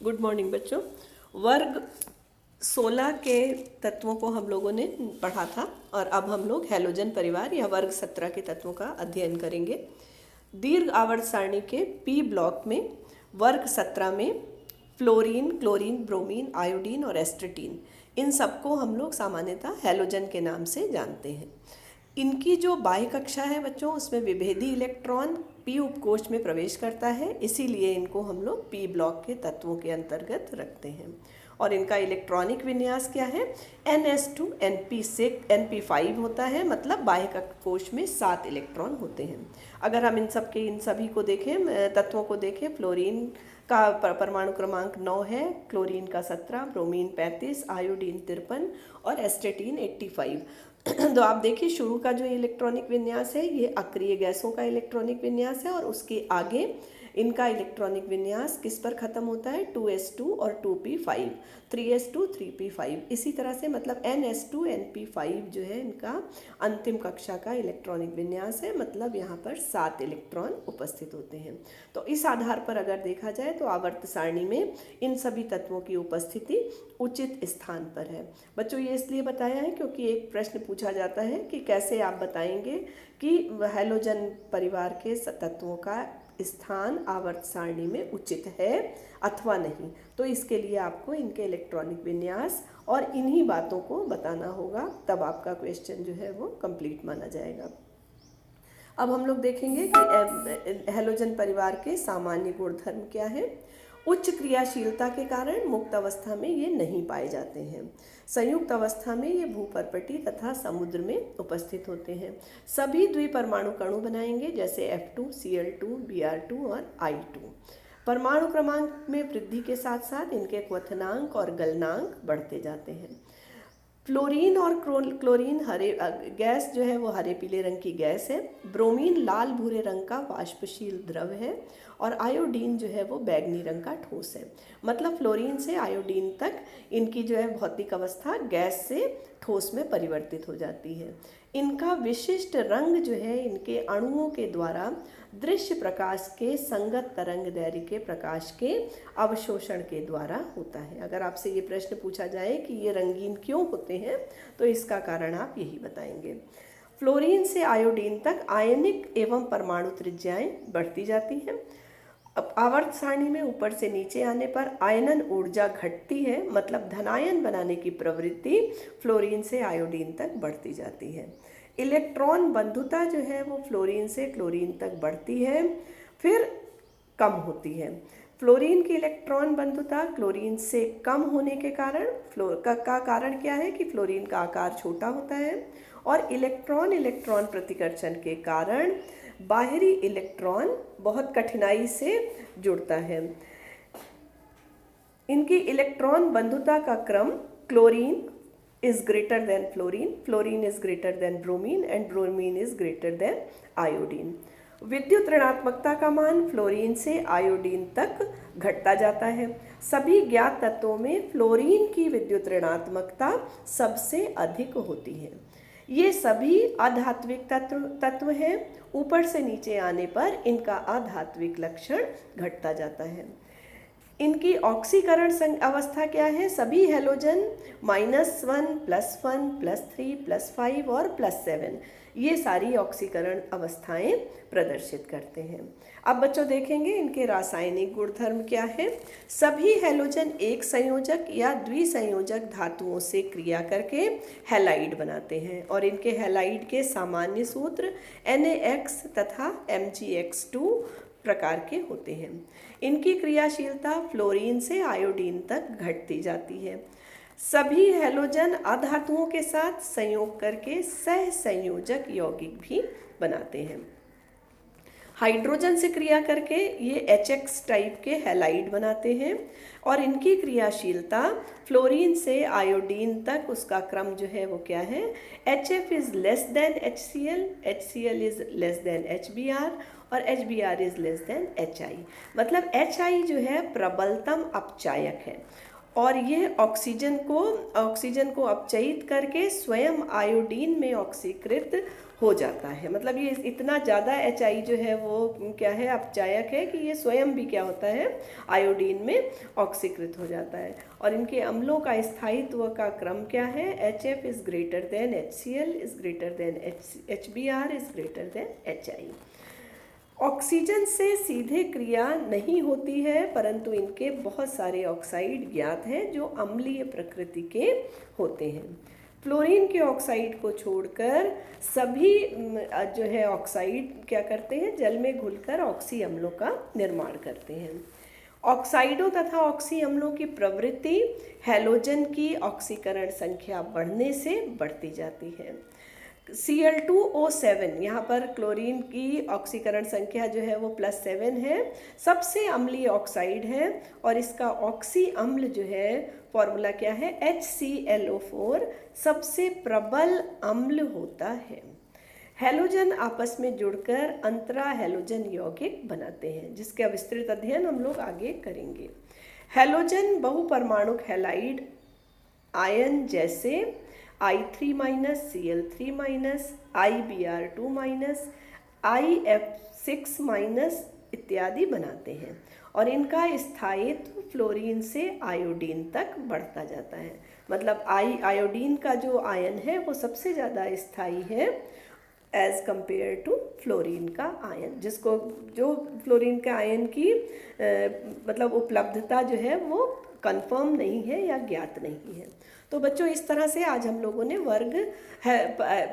Good morning बच्चों। वर्ग 16 के तत्वों को हम लोगों ने पढ़ा था और अब हम लोग हैलोजन परिवार या वर्ग 17 के तत्वों का अध्ययन करेंगे। दीर्घ आवर्त सारणी के पी ब्लॉक में वर्ग 17 में फ्लोरीन, क्लोरीन, ब्रोमीन, आयोडीन और एस्ट्रेटीन, इन सबको हम लोग सामान्यतः हैलोजन के नाम से जानते हैं। इनकी जो बाह्य कक्षा है बच्चों, उसमें विभेदी इलेक्ट्रॉन पी उपकोष में प्रवेश करता है, इसीलिए इनको हम लोग पी ब्लॉक के तत्वों के अंतर्गत रखते हैं। और इनका इलेक्ट्रॉनिक विन्यास क्या है? NS2 NP6 NP5 होता है, मतलब बाह्य कोश में 7 इलेक्ट्रॉन होते हैं। अगर हम इन सभी को देखें, तत्वों को देखें, फ्लोरीन का परमाणु क्रमांक 9 है, क्लोरीन का 17, ब्रोमीन 35, आयोडीन 53 और एस्ट्रेटीन 85। तो आप देखिए शुरू का जो इलेक्ट्रॉनिक विन्यास है ये अक्रिय गैसों का इलेक्ट्रॉनिक विन्यास है और उसके आगे इनका इलेक्ट्रॉनिक विन्यास किस पर ख़त्म होता है? 2s2 और 2p5, 3s2 3p5। इसी तरह से मतलब NS2 NP5 जो है इनका अंतिम कक्षा का इलेक्ट्रॉनिक विन्यास है, मतलब यहाँ पर 7 इलेक्ट्रॉन उपस्थित होते हैं। तो इस आधार पर अगर देखा जाए तो आवर्त सारणी में इन सभी तत्वों की उपस्थिति उचित स्थान पर है। बच्चों ये इसलिए बताया है क्योंकि एक प्रश्न पूछा जाता है कि कैसे आप बताएंगे कि हैलोजन परिवार के तत्वों का स्थान आवर्त सारणी में उचित है अथवा नहीं। तो इसके लिए आपको इनके इलेक्ट्रॉनिक विन्यास और इन्हीं बातों को बताना होगा, तब आपका क्वेश्चन जो है वो कंप्लीट माना जाएगा। अब हम लोग देखेंगे कि हैलोजन परिवार के सामान्य गुणधर्म क्या है। उच्च क्रियाशीलता के कारण मुक्त अवस्था में ये नहीं पाए जाते हैं। संयुक्त अवस्था में ये भूपर्पटी तथा समुद्र में उपस्थित होते हैं। सभी द्विपरमाणु कणु बनाएंगे, जैसे F2, Cl2, Br2 और I2। परमाणु क्रमांक में वृद्धि के साथ साथ इनके क्वथनांक और गलनांक बढ़ते जाते हैं। फ्लोरीन और क्लोरीन हरे गैस जो है वो हरे पीले रंग की गैस है। ब्रोमीन लाल भूरे रंग का वाष्पशील द्रव है और आयोडीन जो है वो बैगनी रंग का ठोस है। मतलब फ्लोरीन से आयोडीन तक इनकी जो है भौतिक अवस्था गैस से ठोस में परिवर्तित हो जाती है। इनका विशिष्ट रंग जो है इनके अणुओं के द्वारा दृश्य प्रकाश के संगत तरंग दैर्घ्य के प्रकाश के अवशोषण के द्वारा होता है। अगर आपसे ये प्रश्न पूछा जाए कि ये रंगीन क्यों होते हैं तो इसका कारण आप यही बताएंगे। फ्लोरीन से आयोडीन तक आयनिक एवं परमाणु त्रिज्याएं बढ़ती जाती हैं। अब आवर्त सारणी में ऊपर से नीचे आने पर आयनन ऊर्जा घटती है, मतलब धनायन बनाने की प्रवृत्ति फ्लोरीन से आयोडीन तक बढ़ती जाती है। इलेक्ट्रॉन बंधुता जो है वो फ्लोरीन से क्लोरीन तक बढ़ती है, फिर कम होती है। फ्लोरीन की इलेक्ट्रॉन बंधुता क्लोरीन से कम होने के कारण का कारण क्या है कि फ्लोरीन का आकार छोटा होता है और इलेक्ट्रॉन इलेक्ट्रॉन प्रतिकर्षण के कारण बाहरी इलेक्ट्रॉन बहुत कठिनाई से जुड़ता है। इनकी इलेक्ट्रॉन बंधुता का क्रम chlorine is greater than fluorine, fluorine is greater than bromine and bromine is greater than iodine। विद्युत ऋणात्मकता का मान फ्लोरीन से आयोडीन तक घटता जाता है। सभी ज्ञात तत्वों में फ्लोरीन की विद्युत ऋणात्मकता सबसे अधिक होती है। ये सभी अधात्विक तत्व हैं। ऊपर से नीचे आने पर इनका अधात्विक लक्षण घटता जाता है। इनकी ऑक्सीकरण अवस्था क्या है? सभी हैलोजन -1 +1 +3 +5 और +7 ये सारी ऑक्सीकरण अवस्थाएं प्रदर्शित करते हैं। अब बच्चों देखेंगे इनके रासायनिक गुणधर्म क्या है। सभी हैलोजन एक संयोजक या द्विसंयोजक धातुओं से क्रिया करके हैलाइड बनाते हैं और इनके हैलाइड के सामान्य सूत्र NaX तथा MgX2 प्रकार के होते हैं। इनकी क्रियाशीलता फ्लोरीन से आयोडीन तक घटती जाती है। सभी हैलोजन अधातुओं के साथ संयोग करके सह संयोजक यौगिक भी बनाते हैं। हाइड्रोजन से क्रिया करके ये HX टाइप के हैलाइड बनाते हैं और इनकी क्रियाशीलता फ्लोरीन से आयोडीन तक उसका क्रम जो है वो क्या है? HF is less than HCl, HCl is less than HBr और HBr is less than HI। मतलब HI जो है प्रबलतम अपचायक है और यह ऑक्सीजन को अपचयित करके स्वयं आयोडीन में ऑक्सीकृत हो जाता है। मतलब ये इतना ज़्यादा HI जो है वो क्या है, अपचायक है कि ये स्वयं भी क्या होता है, आयोडीन में ऑक्सीकृत हो जाता है। और इनके अम्लों का स्थायित्व का क्रम क्या है, HF is greater than HCl is greater than HBr is greater than HI। Oxygen से सीधे क्रिया नहीं होती है, परंतु इनके बहुत सारे ऑक्साइड ज्ञात हैं जो अम्लीय प्रकृति के होते हैं। फ्लोरीन के ऑक्साइड को छोड़कर सभी जो है ऑक्साइड क्या करते हैं, जल में घुलकर ऑक्सी अम्लों का निर्माण करते हैं। ऑक्साइडों तथा ऑक्सी अम्लों की प्रवृत्ति हैलोजन की ऑक्सीकरण संख्या बढ़ने से बढ़ती जाती है। Cl2O7, यहाँ पर क्लोरीन की ऑक्सीकरण संख्या जो है वो +7 है, सबसे अम्लीय ऑक्साइड है और इसका ऑक्सी अम्ल जो है फॉर्मूला क्या है, HClO4 सबसे प्रबल अम्ल होता है। हैलोजन आपस में जुड़कर अंतरा हैलोजन यौगिक बनाते हैं, जिसका विस्तृत अध्ययन हम लोग आगे करेंगे। हैलोजन बहुपरमाणुक हैलाइड आयन जैसे I3-, Cl3-, IBr2-, IF6- इत्यादि बनाते हैं और इनका स्थायित्व फ्लोरीन से आयोडीन तक बढ़ता जाता है। मतलब आयोडीन का जो आयन है वो सबसे ज़्यादा स्थायी है एज़ कंपेयर टू फ्लोरीन का आयन, जिसको जो फ्लोरीन का आयन की मतलब उपलब्धता जो है वो कंफर्म नहीं है या ज्ञात नहीं है। तो बच्चों, इस तरह से आज हम लोगों ने वर्ग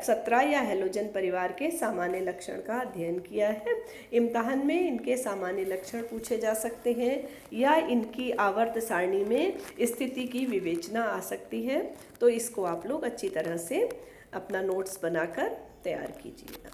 17 या हैलोजन परिवार के सामान्य लक्षण का अध्ययन किया है। इम्तहान में इनके सामान्य लक्षण पूछे जा सकते हैं या इनकी आवर्त सारणी में स्थिति की विवेचना आ सकती है। तो इसको आप लोग अच्छी तरह से अपना नोट्स बनाकर तैयार कीजिएगा।